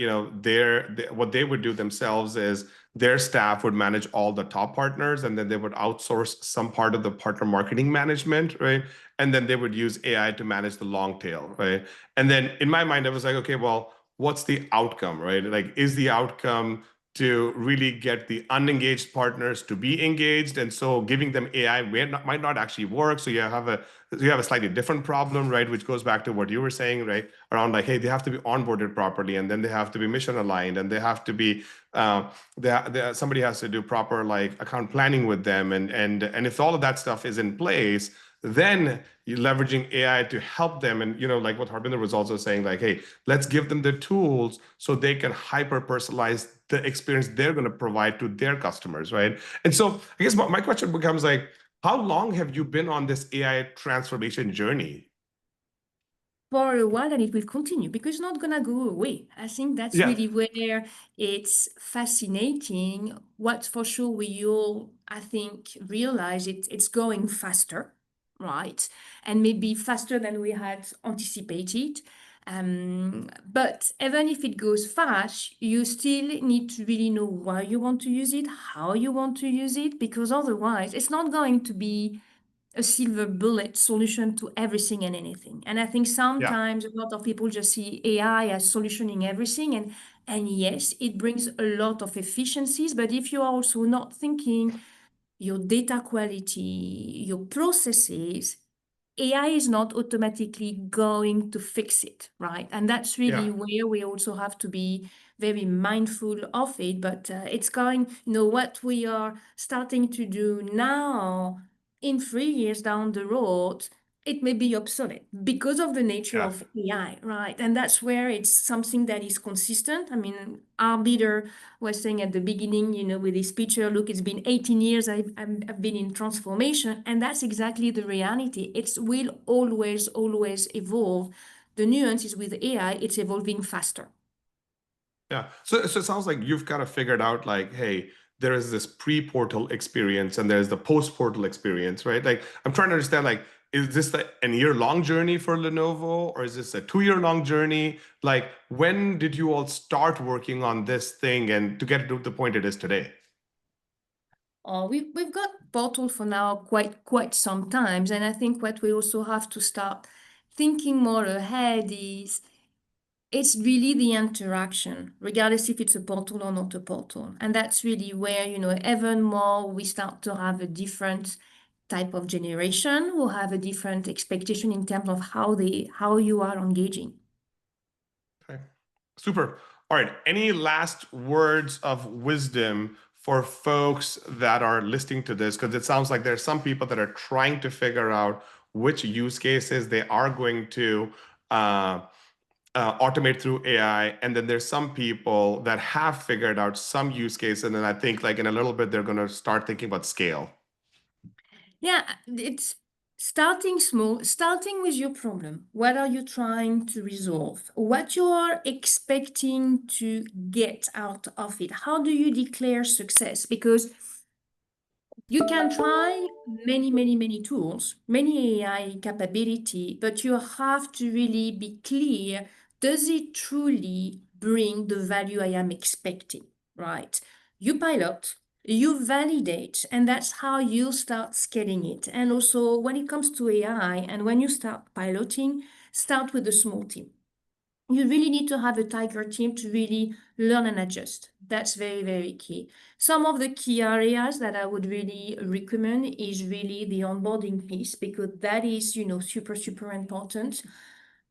what they would do themselves is their staff would manage all the top partners, and then they would outsource some part of the partner marketing management, right? And then they would use AI to manage the long tail, right? And then in my mind, I was like, okay, well, what's the outcome, right? Like, is the outcome to really get the unengaged partners to be engaged? And so giving them AI might not actually work. So you have a slightly different problem, right? Which goes back to what you were saying, right? Around like, hey, they have to be onboarded properly, and then they have to be mission aligned, and they have to be somebody has to do proper like account planning with them, and if all of that stuff is in place, then you're leveraging AI to help them. And like what Harbinder was also saying, like, hey, let's give them the tools so they can hyper personalize the experience they're going to provide to their customers, right? And so I guess my question becomes like, how long have you been on this AI transformation journey? For a while, and it will continue because it's not gonna go away. I think that's Yeah. really where it's fascinating. What for sure we all, I think, realize it's going faster, right? And maybe faster than we had anticipated. But even if it goes fast, you still need to really know why you want to use it, how you want to use it, because otherwise it's not going to be a silver bullet solution to everything and anything. And I think sometimes a lot of people just see AI as solutioning everything. And yes, it brings a lot of efficiencies. But if you are also not thinking your data quality, your processes, AI is not automatically going to fix it, right? And that's really where we also have to be very mindful of it. But it's going, what we are starting to do now, in 3 years down the road, it may be obsolete because of the nature of AI, right? And that's where it's something that is consistent. I mean, our leader was saying at the beginning, with his picture, look, it's been 18 years I've been in transformation. And that's exactly the reality. It will always, always evolve. The nuance is with AI, it's evolving faster. Yeah. So it sounds like you've kind of figured out like, hey, there is this pre-portal experience and there's the post-portal experience, right? Like I'm trying to understand, like, is this an year-long journey for Lenovo, or is this a 2-year-long journey? Like, when did you all start working on this thing and to get to the point it is today? We've got Portal for now quite some times, and I think what we also have to start thinking more ahead is it's really the interaction, regardless if it's a portal or not a portal. And that's really where, even more we start to have a different type of generation who have a different expectation in terms of how you are engaging. Okay. Super. All right. Any last words of wisdom for folks that are listening to this? Because it sounds like there's some people that are trying to figure out which use cases they are going to automate through AI. And then there's some people that have figured out some use case. And then I think like in a little bit, they're going to start thinking about scale. Yeah, it's starting small, starting with your problem. What are you trying to resolve? What you are expecting to get out of it? How do you declare success? Because you can try many tools, many AI capability, but you have to really be clear, does it truly bring the value I am expecting, right? You pilot, you validate, and that's how you start scaling it. And also when it comes to AI and when you start piloting, start with a small team. You really need to have a tiger team to really learn and adjust. That's very key. Some of the key areas that I would really recommend is really the onboarding piece, because that is, super important.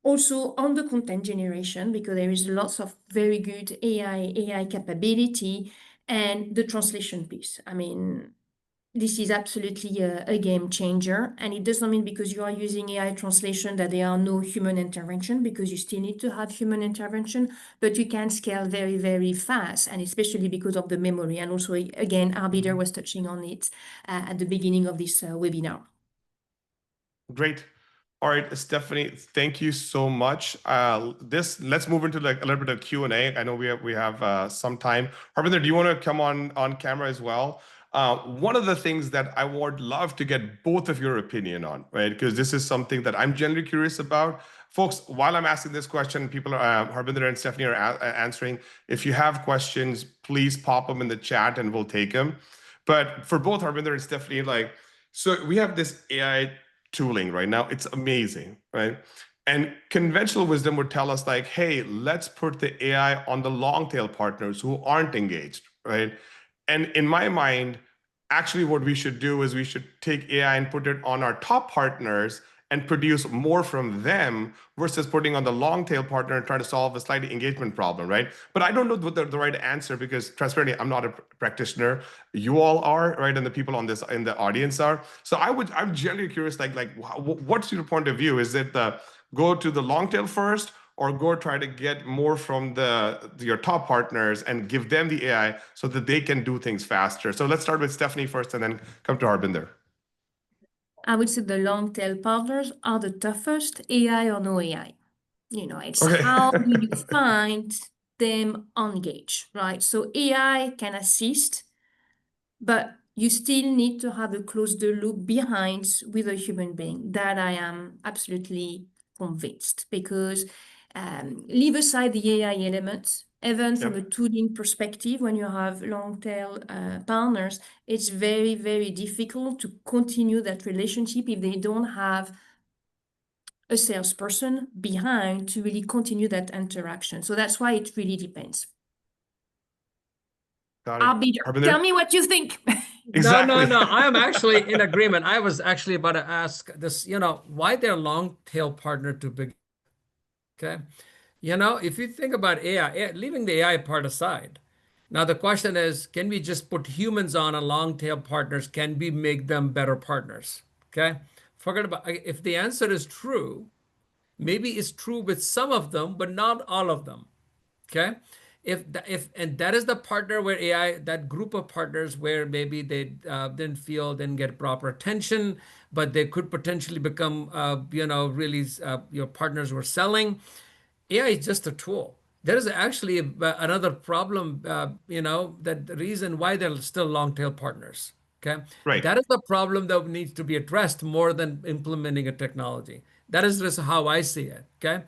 Also on the content generation, because there is lots of very good AI capability, and the translation piece. I mean, this is absolutely a game changer. And it does not mean because you are using AI translation that there are no human intervention, because you still need to have human intervention, but you can scale very fast, and especially because of the memory. And also, again, our leader was touching on it at the beginning of this webinar. Great. All right, Stephanie, thank you so much. Let's move into like a little bit of Q&A. I know we have some time. Harbinder, do you want to come on camera as well? One of the things that I would love to get both of your opinion on, right? Because this is something that I'm generally curious about. Folks, while I'm asking this question, people are, Harbinder and Stephanie are answering. If you have questions, please pop them in the chat and we'll take them. But for both Harbinder and Stephanie, like, so we have this AI tooling right now. It's amazing, right? And conventional wisdom would tell us like, hey, let's put the AI on the long tail partners who aren't engaged, right? And in my mind, actually what we should do is we should take AI and put it on our top partners and produce more from them versus putting on the long tail partner and trying to solve a slight engagement problem, right? But I don't know what the right answer, because transparently, I'm not a practitioner. You all are, right? And the people on this in the audience are. So I'm generally curious, like what's your point of view? Is it the go to the long tail first, or go try to get more from your top partners and give them the AI so that they can do things faster? So let's start with Stephanie first and then come to Harbinder. I would say the long tail partners are the toughest, AI or no AI. It's Okay. how do you find them engaged, right? So AI can assist, but you still need to have a closed loop behind with a human being. That I am absolutely convinced, because leave aside the AI elements, even from a tooling perspective, when you have long tail partners, it's very, very difficult to continue that relationship if they don't have a salesperson behind to really continue that interaction. So that's why it really depends. Got it. Arbiter, Harbinder? tell me what you think. Exactly. No. I'm actually in agreement. I was actually about to ask this, why they're long tail partner to begin. Okay. If you think about AI, leaving the AI part aside, now the question is, can we just put humans on a long tail partners? Can we make them better partners? Okay. Forget about, if the answer is true, maybe it's true with some of them, but not all of them. Okay. And that is the partner where AI, that group of partners where maybe they didn't get proper attention, but they could potentially become, really your partners were selling. AI is just a tool. There is actually another problem, that the reason why they're still long tail partners. Okay. Right. That is the problem that needs to be addressed more than implementing a technology. That is just how I see it. Okay.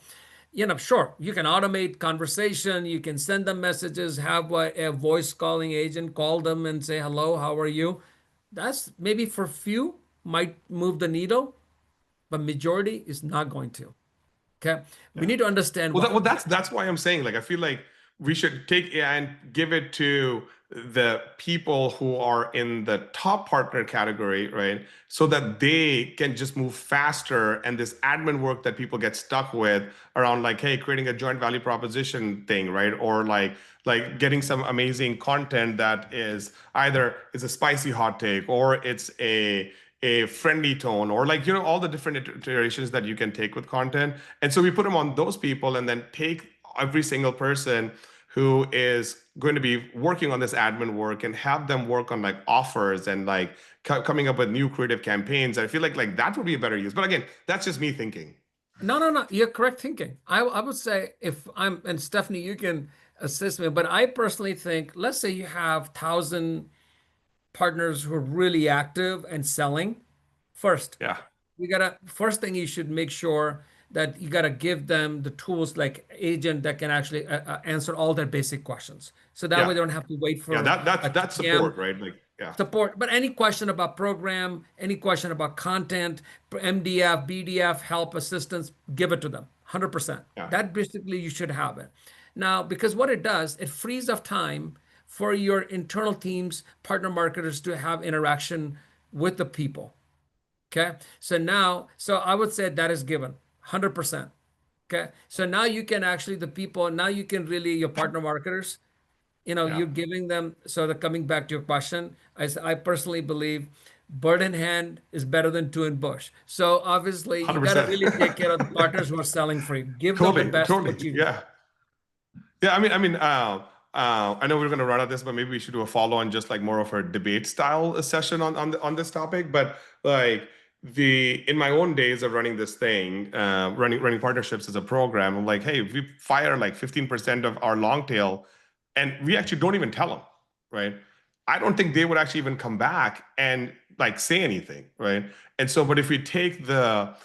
Sure, you can automate conversation, you can send them messages, have a voice calling agent call them and say, hello, how are you? That's maybe for few might move the needle, but majority is not going to. Okay. We need to understand Well, that's why I'm saying, like, I feel like we should take AI and give it to the people who are in the top partner category, right? So that they can just move faster, and this admin work that people get stuck with around, like, hey, creating a joint value proposition thing, right? Or like getting some amazing content that is either is a spicy hot take, or it's a friendly tone, or like, all the different iterations that you can take with content. And so we put them on those people, and then take every single person who is going to be working on this admin work and have them work on like offers and like coming up with new creative campaigns. I feel like that would be a better use. But again, that's just me thinking. No. You're correct thinking. I would say, and Stephanie, you can assist me, but I personally think, let's say you have 1,000 partners who are really active and selling. First, Yeah. first thing you should make sure that you gotta give them the tools like agent that can actually answer all their basic questions. So that way they don't have to wait for That's support, right? Like, yeah. Support. But any question about program, any question about content, MDF, BDF, help, assistance, give it to them. 100%. Yeah. That basically you should have it. Now, because what it does, it frees up time for your internal teams, partner marketers to have interaction with the people. Okay. So I would say that is given 100%. Okay. So now you can actually, now you can really, your partner marketers, you're giving them, so they're coming back to your question. I personally believe bird in hand is better than two in bush. So obviously you got to 100%. really take care of the partners who are selling for you. Give them the best what you Yeah. Yeah, I know we're going to run out this, but maybe we should do a follow on, just like more of a debate style session on this topic. But like in my own days of running this thing, running partnerships as a program, I'm like, hey, if we fire like 15% of our long tail, and we actually don't even tell them, right? I don't think they would actually even come back and like say anything, right? And so, but if we take the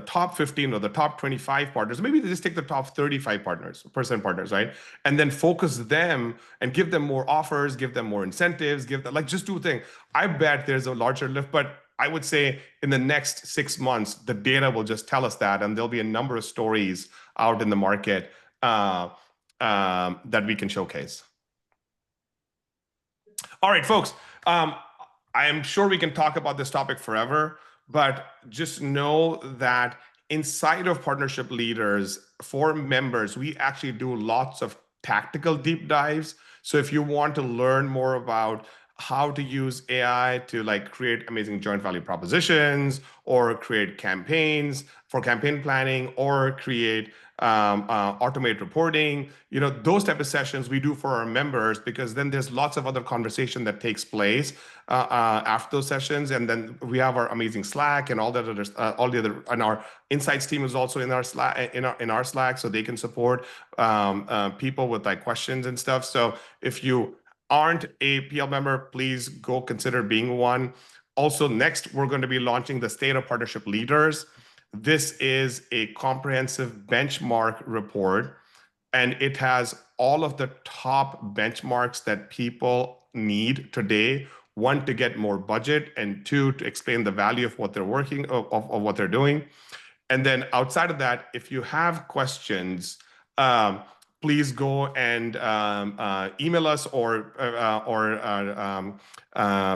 top 15 or the top 25 partners, maybe they just take the top 35 partners, right? And then focus them and give them more offers, give them more incentives, give them like just do things. I bet there's a larger lift, but I would say in the next 6 months, the data will just tell us that, and there'll be a number of stories out in the market that we can showcase. All right, folks. I am sure we can talk about this topic forever, but just know that inside of Partnership Leaders, for members, we actually do lots of tactical deep dives. So if you want to learn more about how to use AI to like create amazing joint value propositions, or create campaigns for campaign planning, or create automate reporting, those type of sessions we do for our members, because then there's lots of other conversation that takes place after those sessions. And then we have our amazing Slack and all the other, and our insights team is also in our Slack, in our Slack, so they can support people with like questions and stuff. So if you aren't a PL member, please go consider being one. Also, next, we're going to be launching the State of Partnership Leaders. This is a comprehensive benchmark report, and it has all of the top benchmarks that people need today. One, to get more budget, and two, to explain the value of what they're working of what they're doing. And then outside of that, if you have questions, please go and email us or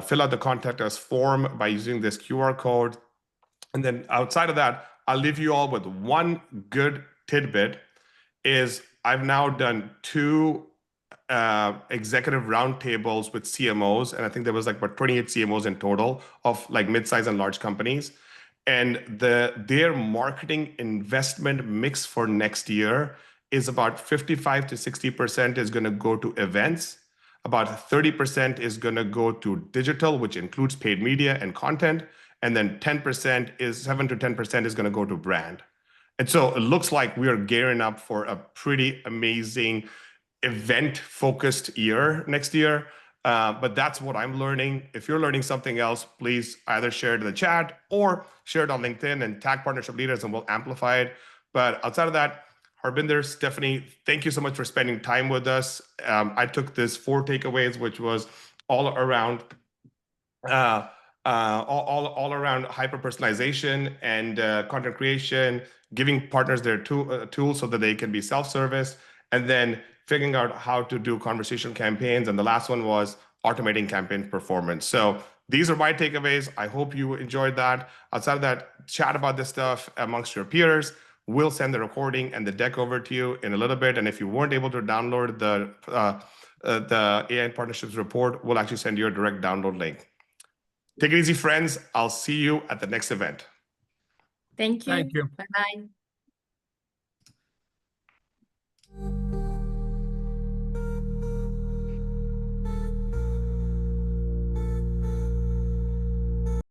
fill out the contact us form by using this QR code. And then outside of that, I'll leave you all with one good tidbit. Is I've now done 2 executive roundtables with CMOs, and I think there was like about 28 CMOs in total of like mid-size and large companies. And their marketing investment mix for next year is about 55 to 60% is going to go to events. About 30% is going to go to digital, which includes paid media and content. And then 7 to 10% is going to go to brand. And so it looks like we are gearing up for a pretty amazing event-focused year next year. But that's what I'm learning. If you're learning something else, please either share it in the chat or share it on LinkedIn and tag Partnership Leaders, and we'll amplify it. But outside of that, Harbinder, Stephanie, thank you so much for spending time with us. I took this 4 takeaways, which was all around all around hyper-personalization and content creation, giving partners their tools so that they can be self-service, and then figuring out how to do conversation campaigns. And the last one was automating campaign performance. So these are my takeaways. I hope you enjoyed that. Outside of that, chat about this stuff amongst your peers. We'll send the recording and the deck over to you in a little bit. And if you weren't able to download the AI and Partnerships report, we'll actually send you a direct download link. Take it easy, friends. I'll see you at the next event. Thank you. Thank you. Bye-bye.